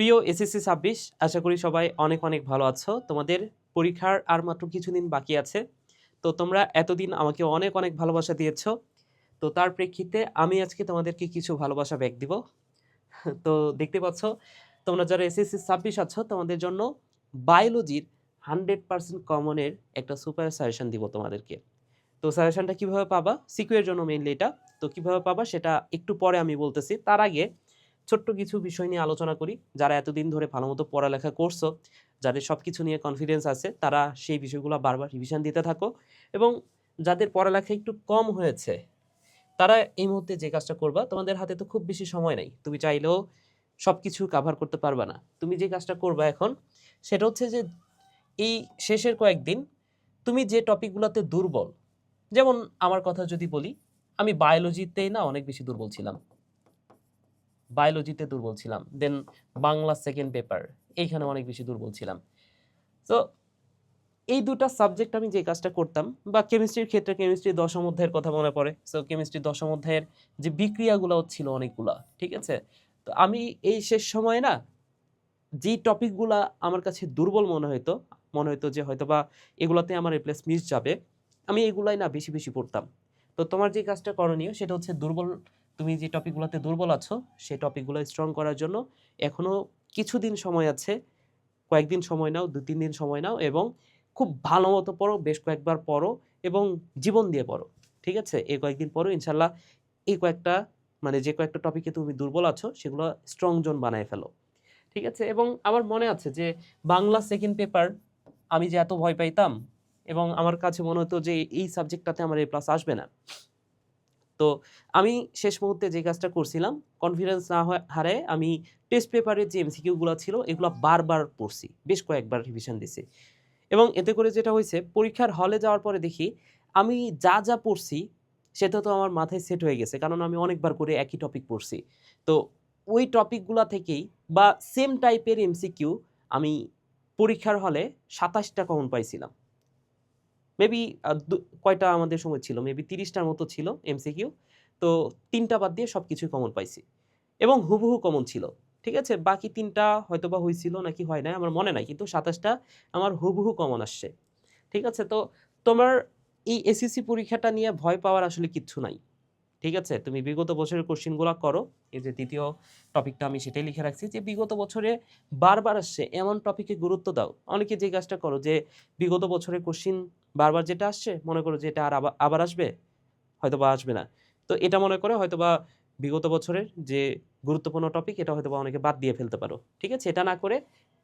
প্রিয় এসএসসি ২৬, আশা করি সবাই অনেক অনেক ভালো আছো। তোমাদের পরীক্ষার আর মাত্র কিছুদিন বাকি আছে। তো তোমরা এতদিন আমাকে অনেক অনেক ভালোবাসা দিয়েছো। তো তার প্রেক্ষিতে আমি আজকে তোমাদেরকে কিছু ভালোবাসা ব্যাক দিব। তো দেখতে পাচ্ছ, তোমরা যারা এসএসসি ২৬ আছো তোমাদের জন্য বায়োলজির 100% কমনের একটা সুপার সাজেশন দিব তোমাদেরকে। তো সাজেশনটা কিভাবে পাবা? সিকিউ এর জন্য মেইনলি এটা। তো কিভাবে পাবা সেটা একটু পরে আমি বলতেছি। তার আগে ছোট্ট কিছু বিষয় নিয়ে আলোচনা করি। যারা এতদিন ধরে ভালোমতো পড়ালেখা করছো, যাদের সবকিছু নিয়ে কনফিডেন্স আছে, তারা সেই বিষয়গুলো বারবার রিভিশন দিতে থাকো। এবং যাদের পড়ালেখা একটু কম হয়েছে, তারা এই মুহূর্তে যে কাজটা করবা, তোমাদের হাতে তো খুব বেশি সময় নাই। তুমি চাইলেও সবকিছু কাভার করতে পারবা না। তুমি যে কাজটা করবা এখন, সেটা হচ্ছে যে এই শেষের কয়েকদিন তুমি যে টপিকগুলোতে দুর্বল, যেমন আমার কথা যদি বলি, আমি বায়োলজিতেই না অনেক বেশি দুর্বল ছিলাম। বায়োলজিতে দুর্বল ছিলাম। দেন বাংলা সেকেন্ড পেপার, এইখানে অনেক বেশি দুর্বল ছিলাম। তো এই দুটা সাবজেক্ট আমি যে কাজটা করতাম, বা কেমিস্ট্রির ক্ষেত্রে কেমিস্ট্রি দশম অধ্যায়ের কথা মনে পড়ে। সো কেমিস্ট্রি দশম অধ্যায়ের যে বিক্রিয়াগুলো ছিল অনেকগুলা, ঠিক আছে? তো আমি এই শেষ সময়ে না যেই টপিকগুলা আমার কাছে দুর্বল মনে হইতো যে হয়তোবা এগুলাতে আমার এ প্লাস মিস যাবে, আমি এগুলাই না বেশি বেশি পড়তাম। তো তোমার যে কাজটা করণীয় সেটা হচ্ছে তুমি যে টপিকগুলোতে দুর্বল আছো সেই টপিকগুলো স্ট্রং করার জন্য এখনো কিছুদিন সময় আছে। কয়েকদিন সময় নাও, ২-৩ দিন সময় নাও এবং খুব ভালো মতো পড়ো, বেশ কয়েকবার পড়ো এবং জীবন দিয়ে পড়ো। ঠিক আছে? এই কয়েকদিন পড়ো, ইনশাআল্লাহ এই কয়েকটা মানে যে কয়েকটা টপিকে তুমি দুর্বল আছো সেগুলো স্ট্রং জোন বানায় ফেলো। ঠিক আছে? এবং আমার মনে আছে যে বাংলা সেকেন্ড পেপার আমি যে এত ভয় পাইতাম এবং আমার কাছে মনে হতো যে এই সাবজেক্টটাতে আমার এ প্লাস আসবে না। তো আমি শেষ মুহূর্তে যে কাজটা করছিলাম, কনফিডেন্স না হারায়ে আমি টেস্ট পেপারের যে এমসিকিউ গুলা ছিল এগুলা বারবার পড়ছি। বেশ কয়েকবার রিভিশন দিছি। এবং এতে করে যেটা হইছে, পরীক্ষার হলে যাওয়ার পরে দেখি আমি যা, যা পড়ছি সেটা তো আমার মাথায় সেট হয়ে গেছে। কারণ আমি অনেকবার করে একই টপিক পড়ছি। তো ওই টপিকগুলা থেকেই বা সেম টাইপের এমসিকিউ আমি পরীক্ষার হলে ২৭ টা কমন পাইছিলাম। মেবি কয়টা আমাদের সময় ছিল? মেবি ৩০ টার মতো ছিল এমসিকিউ। তো ৩ টা বাদ দিয়ে সবকিছুই কমন পাইছি। এবং হুবহু কমন ছিল। ঠিক আছে? বাকি ৩ টা হয়তোবা হইছিল নাকি হয় নাই আমার মনে নাই। কিন্তু ২৭ টা আমার হুবহু কমন আসছে। ঠিক আছে? তো তোমার এই এসএসসি পরীক্ষাটা নিয়ে ভয় পাওয়ার আসলে কিচ্ছু নাই। ঠিক আছে? তুমি বিগত বছরের কোয়েশ্চেনগুলা করো। এই যে ২য় টপিকটা আমি সেটাই লিখে রাখছি যে বিগত বছরে বারবার আসছে এমন টপিকে গুরুত্ব দাও। অনেকে যে কাজটা করো যে বিগত বছরের কোয়েশ্চেন বারবার যেটা আসছে মনে করো যে এটা আর আবার আসবে, হয়তোবা আসবে না। তো এটা মনে করে হয়তোবা বিগত বছরের যে গুরুত্বপূর্ণ টপিক এটা হয়তোবা অনেকে বাদ দিয়ে ফেলতে পারো। ঠিক আছে? এটা না করে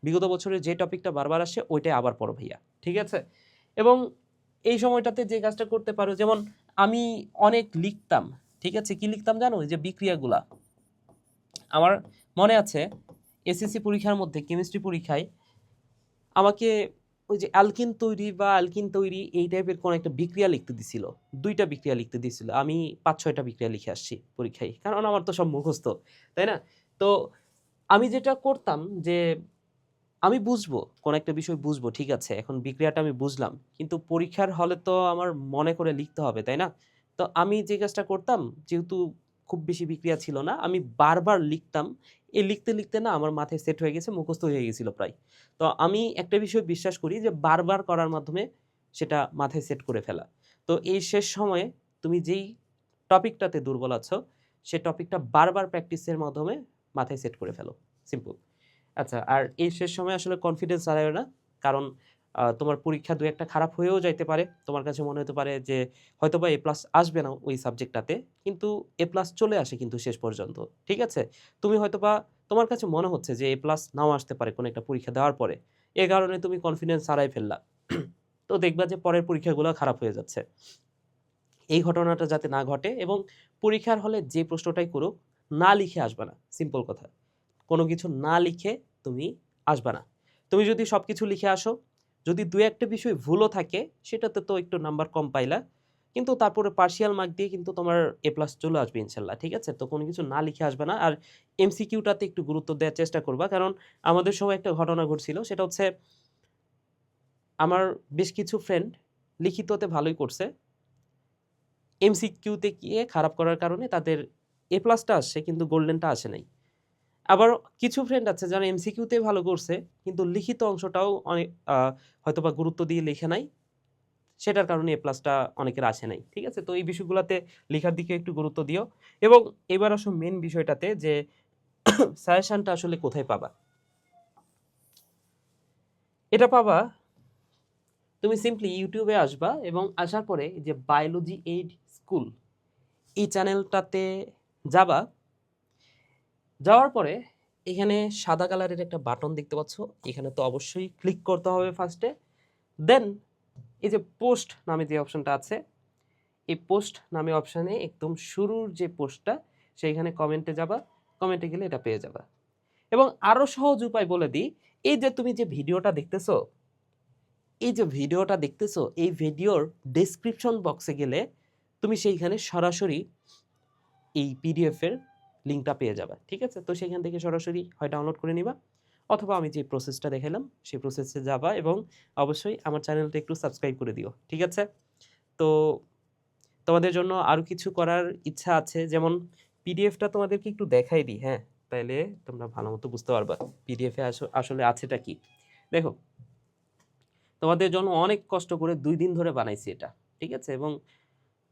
বিগত বছরের যে টপিকটা বারবার আসে ওইটাই আবার পড়ো ভাইয়া। ঠিক আছে? এবং এই সময়টাতে যে কাজটা করতে পারো, যেমন আমি অনেক লিখতাম। ঠিক আছে? কি লিখতাম জানো? এই যে বিক্রিয়াগুলা। আমার মনে আছে এসএসসি পরীক্ষার মধ্যে কেমিস্ট্রি পরীক্ষায় আমাকে ওই যে অ্যালকিন তৈরি এই টাইপের কোন একটা বিক্রিয়া লিখতে দিছিল। ২ টা বিক্রিয়া লিখতে দিছিল। আমি ৫-৬ টা বিক্রিয়া লিখে আসছি পরীক্ষায়। কারণ আমার তো সব মুখস্থ। তাই না? তো আমি যেটা করতাম যে আমি বুঝবো, কোন একটা বিষয় বুঝবো, ঠিক আছে। এখন বিক্রিয়াটা আমি বুঝলাম। কিন্তু পরীক্ষার হলে তো আমার মনে করে লিখতে হবে, তাই না? তো আমি যে কাজটা করতাম, যেহেতু খুব বেশি বিক্রিয়া ছিল না, আমি বারবার লিখতাম। এই লিখতে, লিখতে না আমার মাথায় সেট হয়ে গেছে, মুখস্থ হয়ে গেছিল প্রায়। তো আমি একটা বিষয় বিশ্বাস করি যে বারবার করার মাধ্যমে সেটা মাথায় সেট করে ফেলা। তো এই শেষ সময়ে তুমি যেই টপিকটাতে দুর্বল আছো, সে টপিকটা বারবার প্র্যাকটিসের মাধ্যমে মাথায় সেট করে ফেলো। সিম্পল। আচ্ছা, আর এই শেষ সময়ে আসলে কনফিডেন্স হারাইও না। কারণ তোমার পরীক্ষা ২-১ টা খারাপ হয়েও যাইতে পারে। তোমার কাছে মনে হতে পারে যে হয়তোবা এ প্লাস আসবে না ওই সাবজেক্টটাতে। কিন্তু এ প্লাস চলে আসে কিন্তু শেষ পর্যন্ত। ঠিক আছে? তুমি হয়তোবা তোমার কাছে মনে হচ্ছে যে এ প্লাস নাও আসতে পারে কোনো একটা পরীক্ষা দেওয়ার পরে। এ কারণে তুমি কনফিডেন্স হারাই ফেললা। তো দেখবা যে পরের পরীক্ষাগুলো খারাপ হয়ে যাচ্ছে। এই ঘটনাটা যাতে না ঘটে এবং পরীক্ষার হলে যে প্রশ্নটাই করুক, না লিখে আসবা না। সিম্পল কথা। কোনো কিছু না লিখে তুমি আসবা না। তুমি যদি সবকিছু লিখে আসো, যদি ২-১ টা বিষয় ভুলও থাকে, সেটাতে তো একটু নাম্বার কম পাইলা। কিন্তু তারপরে পার্সিয়াল মার্ক দিয়ে কিন্তু তোমার এ প্লাস চলে আসবে ইনশাআল্লাহ। ঠিক আছে? তো কোনো কিছু না লিখে আসবা না। আর এমসিকিউটাতে একটু গুরুত্ব দেওয়ার চেষ্টা করবা। কারণ আমাদের সময় একটা ঘটনা ঘটছিল। সেটা হচ্ছে আমার বেশ কিছু ফ্রেন্ড লিখিততে ভালোই করছে। এমসিকিউতে গিয়ে খারাপ করার কারণে তাদের এ প্লাসটা আসছে কিন্তু গোল্ডেনটা আসে নাই। আবার কিছু ফ্রেন্ড আছে যারা এমসিকিউতে ভালো করছে কিন্তু লিখিত অংশটাও অনেক হয়তোবা গুরুত্ব দিয়ে লেখে নাই, সেটার কারণে এ প্লাসটা অনেকের আসে নাই। ঠিক আছে, তো এই বিষয়গুলোতে লেখার দিকে একটু গুরুত্ব দিও। এবং এবার আসো মেন বিষয়টাতে যে সাজেশনটা আসলে কোথায় পাবা। এটা পাবা তুমি সিম্পলি ইউটিউবে আসবা এবং আসার পরে যে বায়োলজি এইড স্কুল এই চ্যানেলটাতে যাবা। যাওয়ার পরে এখানে সাদা কালারের একটা বাটন দেখতে পাচ্ছ, এখানে তো অবশ্যই ক্লিক করতে হবে ফার্স্টে। দেন এই যে পোস্ট নামে যে অপশনটা আছে, এই পোস্ট নামে অপশানে একদম শুরুর যে পোস্টটা সেইখানে কমেন্টে যাবা, কমেন্টে গেলে এটা পেয়ে যাবা। এবং আরও সহজ উপায় বলে দিই, এই যে তুমি যে ভিডিওটা দেখতেছো, এই যে ভিডিওটা দেখতেছো, এই ভিডিওর ডেসক্রিপশন বক্সে গেলে তুমি সেইখানে সরাসরি এই পিডিএফ এর লিঙ্কটা পেয়ে যাবে। ঠিক আছে, তো সেখান থেকে সরাসরি হয় ডাউনলোড করে নিবা, অথবা আমি যে প্রসেসটা দেখালাম সেই প্রসেসে যাবা এবং অবশ্যই আমার চ্যানেলটা একটু সাবস্ক্রাইব করে দিও। ঠিক আছে, তো তোমাদের জন্য আরও কিছু করার ইচ্ছা আছে, যেমন পিডিএফটা তোমাদেরকে একটু দেখাই দিই। হ্যাঁ, তাইলে তোমরা ভালো মতো বুঝতে পারবা পিডিএফে আসলে আছেটা কি। দেখো, তোমাদের জন্য অনেক কষ্ট করে 2 দিন ধরে বানাইছি এটা। ঠিক আছে, এবং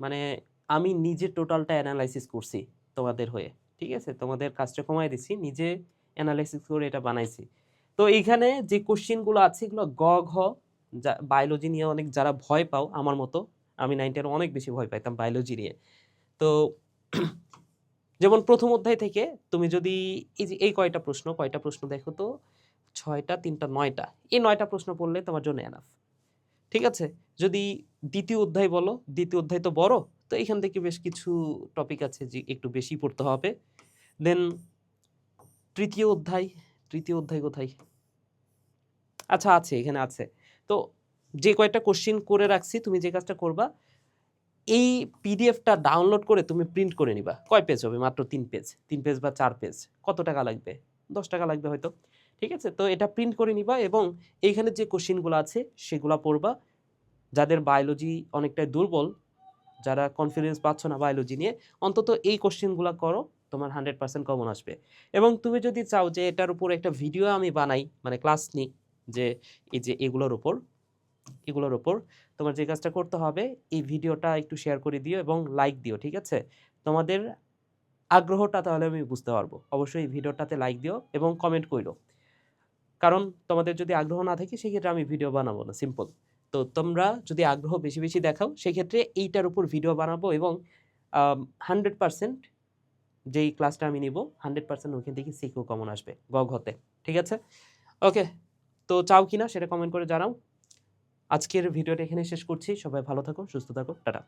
মানে আমি নিজে টোটালটা অ্যানালাইসিস করছি তোমাদের হয়ে। ঠিক আছে, তোমাদের কাজটা কমাই দিছি, নিজে অ্যানালাইসিস করে এটা বানাইছি। তো এইখানে যে কোশ্চেনগুলো আছে এগুলো গ ঘ, বায়োলজি নিয়ে অনেক যারা ভয় পাও আমার মতো, আমি 9-10 অনেক বেশি ভয় পাইতাম বায়োলজি নিয়ে। তো যেমন প্রথম অধ্যায় থেকে তুমি যদি এই যে এই কয়টা প্রশ্ন দেখো তো, 6টা 3টা 9টা, এই 9টা প্রশ্ন পড়লে তোমার জন্য এনাফ। ঠিক আছে, যদি দ্বিতীয় অধ্যায় বলো, দ্বিতীয় অধ্যায় তো বড়, তো এখান থেকে বেশ কিছু টপিক আছে যে একটু বেশি পড়তে হবে। দেন তৃতীয় অধ্যায়, তৃতীয় অধ্যায় কোথায়, আচ্ছা আছে, এখানে আছে। তো যে কয়টা কোশ্চিন করে রাখছি, তুমি যে কাজটা করবা, এই পিডিএফটা ডাউনলোড করে তুমি প্রিন্ট করে নিবা। কয় পেজ হবে? মাত্র 3 পেজ, 3 পেজ বা 4 পেজ। কত টাকা লাগবে? 10 টাকা লাগবে হয়তো। ঠিক আছে, তো এটা প্রিন্ট করে নিবা এবং এইখানে যে কোশ্চিনগুলো আছে সেগুলো পড়বা। যাদের বায়োলজি অনেকটাই দুর্বল, যারা কনফিডেন্স পাচ্ছ না বায়োলজি নিয়ে, অন্তত এই কোশ্চেনগুলো করো, তোমার 100% কমন আসবে। এবং তুমি যদি চাও যে এটার উপর একটা ভিডিও আমি বানাই, মানে ক্লাস নিই, যে এই যে এগুলোর উপর তোমার যে কাজটা করতে হবে, এই ভিডিওটা একটু শেয়ার করে দিও এবং লাইক দিও। ঠিক আছে, তোমাদের আগ্রহটা তাহলে আমি বুঝতে পারবো। অবশ্যই এই ভিডিওটাতে লাইক দিও এবং কমেন্ট কইরো, কারণ তোমাদের যদি আগ্রহ না থাকে সেক্ষেত্রে আমি ভিডিও বানাবো না, সিম্পল। তো তোমরা যদি আগ্রহ বেশি বেশি দেখাও সেক্ষেত্রে এইটার উপর ভিডিও বানাবো এবং 100% যেই ক্লাসটা আমি নিব 100% ওইখান থেকে সিকিউ কমন আসবে গঘতে। ঠিক আছে, ওকে, তো চাও কিনা সেটা কমেন্ট করে জানাও। আজকের ভিডিওটা এখানে শেষ করছি। সবাই ভালো থাকো, সুস্থ থাকো, টাটা।